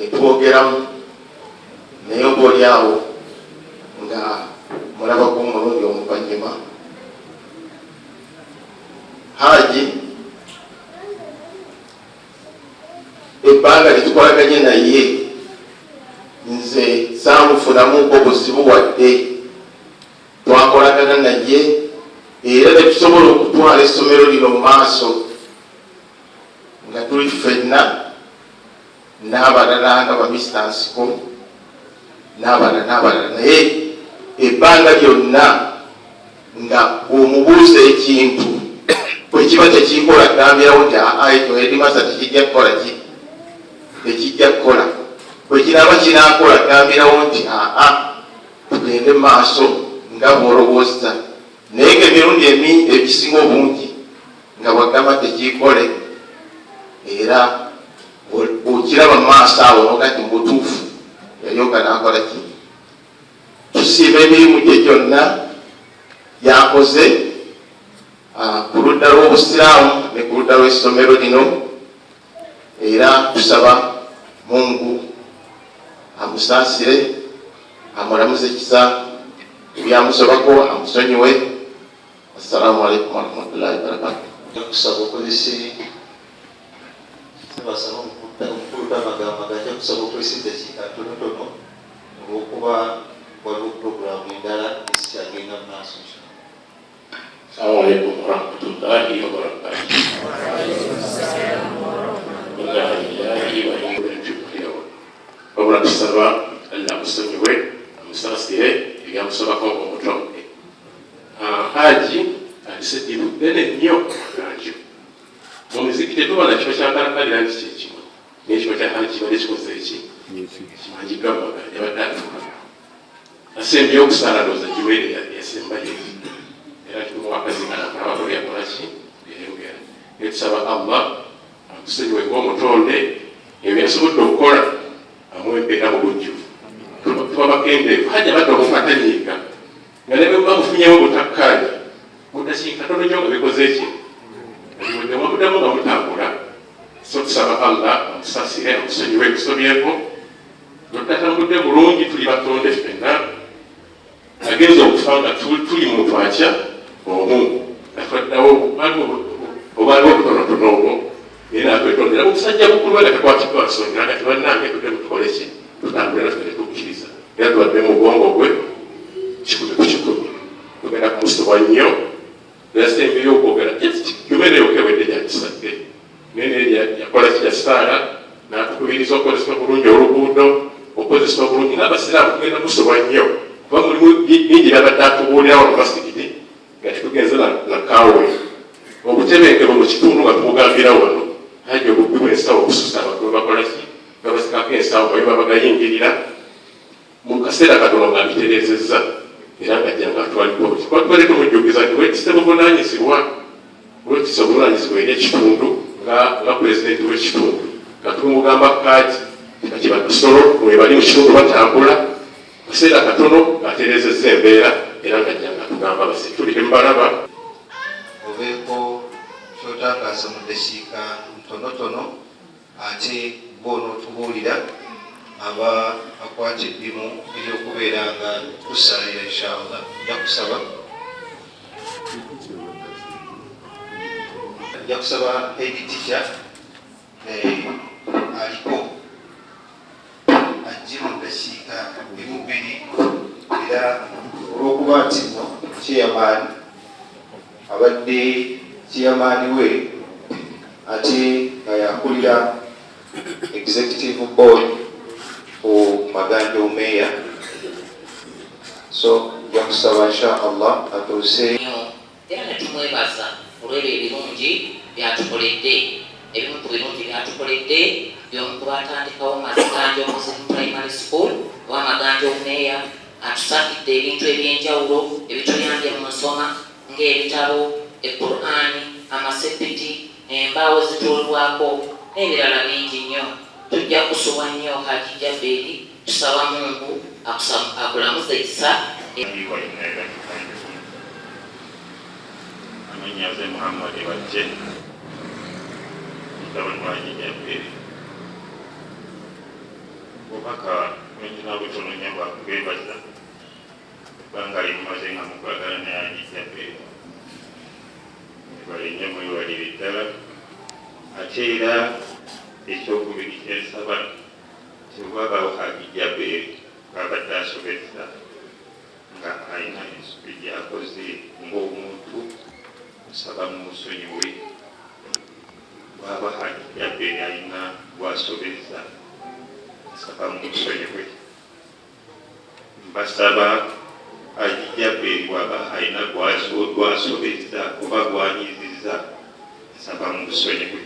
netwogeramu naye oba oli awo nga mulabako omulundi omuvanyuma. Haji ebbanga lyetukolaganye naye nze saamufunamuko buzibu wadde, twakolagana naye era netusobola okutwala essomero lino mu maaso nga tuli ffenna n'abalala nga bamisitansiko n'abalala naye ebbanga lyonna nga omubuuza ekintu bwe kiba tekikola gambirawo nti ekyo edimasa tekijja kukola tekijja kukola, bwe kiraba kinakola gambirawo nti tugende mu maaso nga bwolowooza. Naye ng'emirundi ebisinga obungi nga bwagamba tekikole era okiraba mu maaso awo nogati mu butuufu yalyoka nakola ki. Tusiima emirimu gye gyonna yakoze ku ludda lw'obusiraamu ne ku ludda lw'essomero lino, era tusaba Mungu amusaasire, amulamuze ekisa ebyamusobako, amusonyiwe. Assalamu alaikum warahmatullahi wabarakatuh. Kusaba okwesi basaba omukuluta amagambo agajja kusaba okwesi ekiika tonotono olw'okuba waliwo puroguramu endala ezikyagenda mu maaso. Assalamu alaikum warahmatullahi wabarakatuh. Wabula tusaba Allah musonyiwe amusaasire ebyamusobako omutonde. Haji aliseddibu ddene nnyo aganjo mu miziki tetubona kifo kyankalakalira nti kyekimu naye ekifo kya haji kibadde kikoze eki kimanyiddwa mu maganja badde atuuka asembye okusaala ndowooza giwere yasembayo era tumuwakazingana kulabako byakolaki byeyongera. Naye tusaba Allah amusonyiwe ng'omutonde ebyo byasobodde okukola amwempeera mu bujjuvu tuba bakendeevu. Haji abadde omufatanyiiga nga ne bwe bamufunyewo butakkaanya mudakiika katono nnyo nga bikoze eki nga mwamuddamu nga mutambula. So tusaba Allah amusaasire amusonyiwe ebisobyeko tutatambudde bulungi, tuli batonde ffenna agenza okufa nga tuli muntu atya omu nga twaddawo obaaliwo obutonotono obwo naye nakwetondera omusajja mukulu nga takwatiddwa nsonga nga tibannange tudde mutukole ki tutambule naffe netukkiriza era tubadde mu bwongo gwe kikumi ku kikumi tugenda kumusitibwa nnyo yasembeyo okwogera jumene yokewedde gyakisadde naye yakola kijasaala natukubiriza okukozesa bulungi oluguudo, okukozesa bulungi n'abasiraamu tugenda musitibwa nnyo kuba mulimu bingi byabadde atubuulirawo mu masigiti nga titugenze na kaawe obutebenkevu mu kitundu nga tumugambira wano haji obubbi bw'ensawo okususa abantu bakolaki babasikako ensawo bayo babagayingirira mu kaseera katono nga bitereezezza era nga jjanga atwaliko twali tumujjukiza nti wekise buvunanyizibwa wekise obuvunanyizibwa eri ekitundu nga pulezidenti w'ekitundu nga tumugamba kaati kakiba tusolo mwe bali mu kitundu batambula kaseera katono ng'atereezezza embeera era nga jjanga tugamba basi tulike mubalaba obeeko kyotangaza mu ddakiika ntonotono ate boonotubuulira aba akwata eddimu eryokubeera nga tusalira inshallah. Nja kusaba head teacher aliko ajje mu ddakiika bbiri era olw'okuba nti chairman abadde chairman we ate nga yakulira executive board ku Maganjo Meya. So nja kusaba inshallah atuuse era netumwebaza olw'ebyo ebirungi byatukoledde. Ebimu ku birungi byatukoledde by'omu kubatandikawo Maganjo Muslim Primary School oba Maganjo Meya atusakidde ebintu ebyenjawulo ebituyambye mu nsoma ng'ebitabo, Qur'ani, amasepiti, embaawo zituulwako n'ebirala bingi nnyo. Tujja kusubwa nnyo Haji Jaberi, tusaba Mungu akulamuze ekisa. Amenyaze Muhammad wajje mutabani wa Haji Jaberi obubaka bwenyina butono nnyo bwakubwebaza ebbanga limumaze nga mukwagala naye agijjako ebale nnyo mwewalire ddala. Ate era ekyokubiri kyensaba tebwabaawo agijjako bwabadde asobezza nga alina ensobi gyakoze ng'omuntu nsaba mumusonyiwe. Bwaba agijjako alina bwasobezza nsaba mumusonyiwe. Mbasaba agijjako bwaba alina gwasobezza oba gwanyizizza nsaba mumusonyiwe.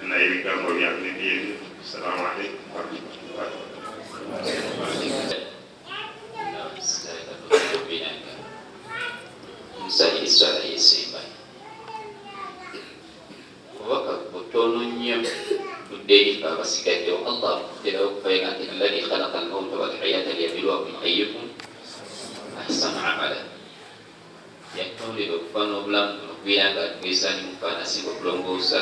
Naye ebigambo byange byebyo. Assalamu alaikum warahmatullahi omusajja eswala yesemba obubaka butono nnyo budde erifa abasigaddewo. Allah akuterawo okufaira nti alladhi khalaqa almauta walhayata liyabluwakum ayyukum ahsanu amala. Yatondera okufa n'obulamu buno okubeera nga twesaani mufaana asinga okulongoosa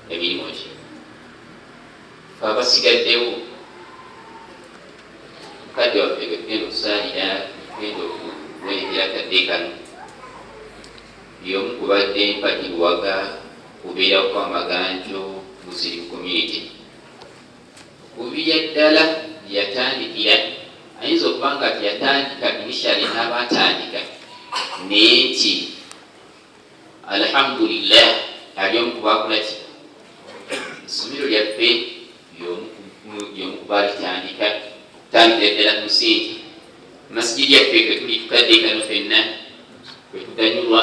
emirimu gye. Fe abasigaddewo mukadde waffe gwe tugenda okusaalira tugenda okuwerekera kadde kano y'omu kubadde mpati buwaga kubeerawo kw'amaganjo buziri mu community. Kubirya ddala yatandikira ayinza okuba nga teyatandika initially n'abatandika naye nti alhamdulillah ali omu kubakolaki essomero lyaffe y'omu kubalitandika tandikira ddala ku musingi. Masigiri yaffe kwe tuli tukadde kano ffenna kwe tuganyulwa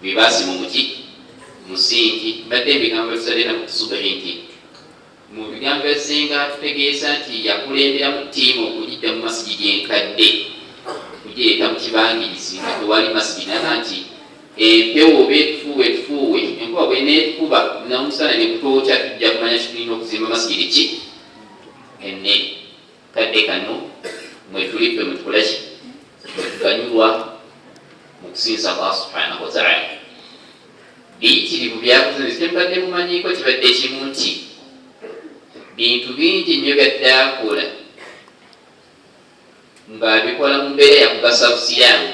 bwe baasima omuti musingi. Mbadde ebigambo bisalera mu kusubahi nti mu bigambo ebisinga tutegeeza nti yakulembera mu ttiimu okugidda mu masigiri enkadde kugireeta mu kibangirizi nga tewali masigiri naga nti empewo oba etufuuwe enkuba bweneekuba namusana nekutookya tujja kumanya kitulina okuzimba masigiri ki ennene. Kadde kano mwetuli ffe mwetukolaki mwetuganyulwa mu kusinza Allah subhanahu wa ta'ala. Biyitirivu byakuzinzi tembadde mumanyiiko kibadde kimu nti bintu bingi nnyo byadde akola ng'abikola mu mbeera yakugasa busiraamu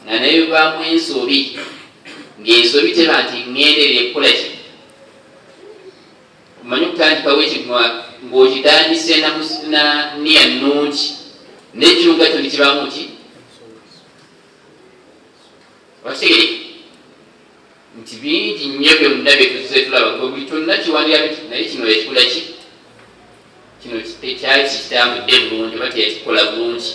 nga naye bibaamu ensobi ng'ensobi teba nti ŋŋenderera okukola ki omanyi okutandikawo ekintu ng'okitandise na niya nnungi n'ekirunga kyo nekibaamu ki wakitegereka nti bingi nnyo byonna byetuze tulaba buli kyonna kiwandira biti naye kino ekikola ki kino tekyali kitambudde bulungi oba teyakikola bulungi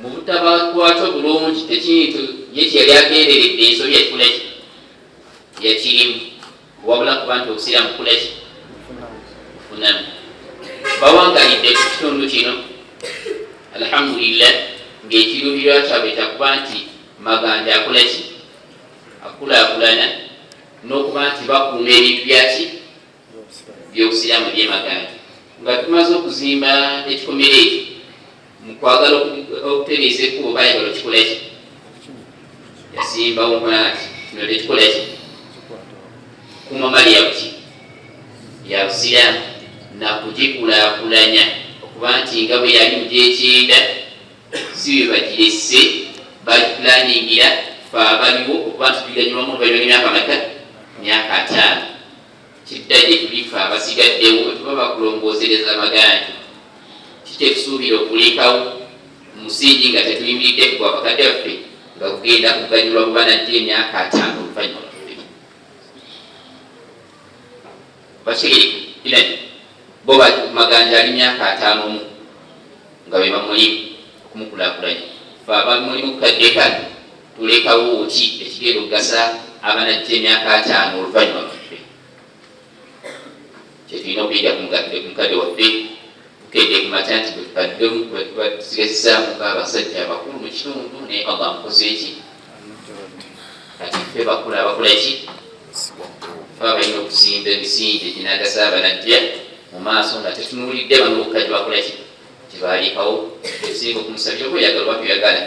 mu butabakwata bulungi tekintu ye kyeyali agenderedde ensobi yakikola ki yakirimu wabula kuba nti obusiraamu kukola ki kufunamu. Bawangalidde ku kitundu kino alhamdulillah ng'ekiruubirirwa kyabwe kyakuba nti maganja akola ki akulaakulana n'okuba nti bakuuma ebintu byaki by'obusiraamu byemaganja. Nga tumaze okuzimba ekikomere ekyo mu kwagala okutereeza ekkubo bayagala okikola ki yasimbawo nkola nti kino tekikola ki kuuma mali yabuki ya busiraamu nakugikulaakulanya okuba nti nga bwe yali mugyekyenda si bwe bagirese bagipulaningira fe abaliwo okuba nti tugiganyulwamu oluvannyuma lw'emyaka meka myaka 5 kidda gye tulife abasigaddewo etuba bakulongoozereza amaganja kikyetusuubira okulekawo musingi nga tetuyimiridde ku abakadde baffe nga kugenda kuganyulwa kuba najja emyaka 5 oluvannyuma lwaffe bakitegereka irani bo maganja ali myaka 5 nga be bamulimu okumukulaakulanya fe abamulimu kukadde kano tulekawo ki ekigenda okugasa abanajja emyaka 5 oluvannyuma lwaffe. Kyetulina okuyiga ku mukadde waffe tukedde kumata nti bwetubaddemu bwetubasigazizaamu ng'abasajja abakulu mu kitundu naye Allah amukoze eki kati ffe bakulu abakola ki fe abalina okusimba emisingi eginagasa abanajja mu maaso nga tetunuulidde bano bokka gyebakola ki kyebalekawo esinga okumusabya oba oyagala oba toyagala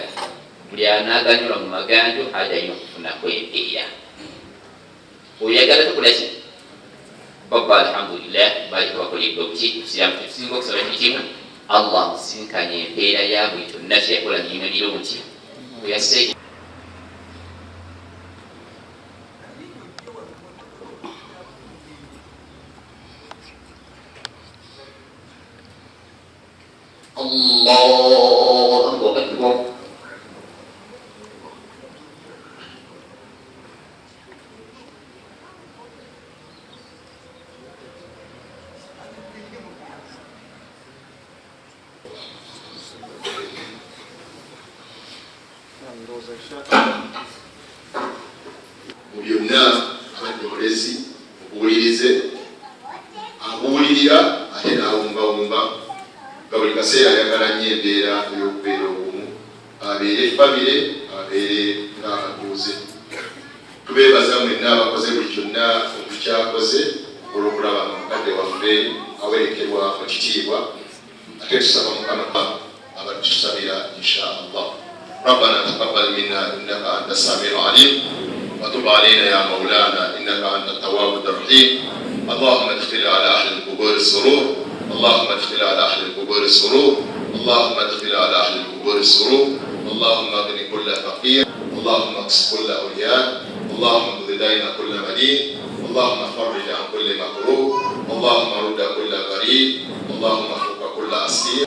buli anaaganyulwa mu maganjo haja alina okufunako empeera oyagala tokola ki baba alhamdulillah bali bakoledde obuki kusiramu tetusinga okusaba kikimu allah musinkanye empeera ya buli kyonna kyeyakola nnyina mirungi weyase Allahu Akbar. mu byonna abadde mulezi obuwulirize abuwulirira ate n'awumbawumba nga buli kaseera ayagala nnyo embeera ey'okubeera obumu abeere famire abeere ng'abatuuze. Tubeebaza mwenna abakoze buli kyonna okukyakoze olw'okulaba nga mukadde waffe awerekerwa mu kitiibwa ate tusaba mukama abatusabira insha allah. ربنا تقبل منا انك انت السميع العليم وتب علينا يا مولانا انك انت التواب الرحيم. اللهم ادخل على اهل القبور السرور اللهم ادخل على اهل القبور السرور اللهم ادخل على اهل القبور السرور اللهم اغن كل فقير اللهم اكس كل اولياء اللهم اقض دين كل مدين اللهم فرج عن كل مكروه اللهم رد كل غريب اللهم فك كل اسير.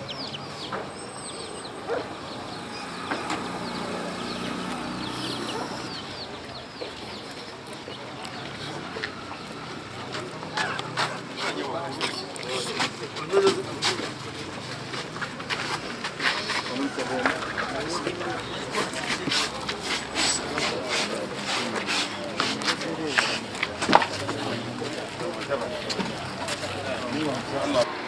Allah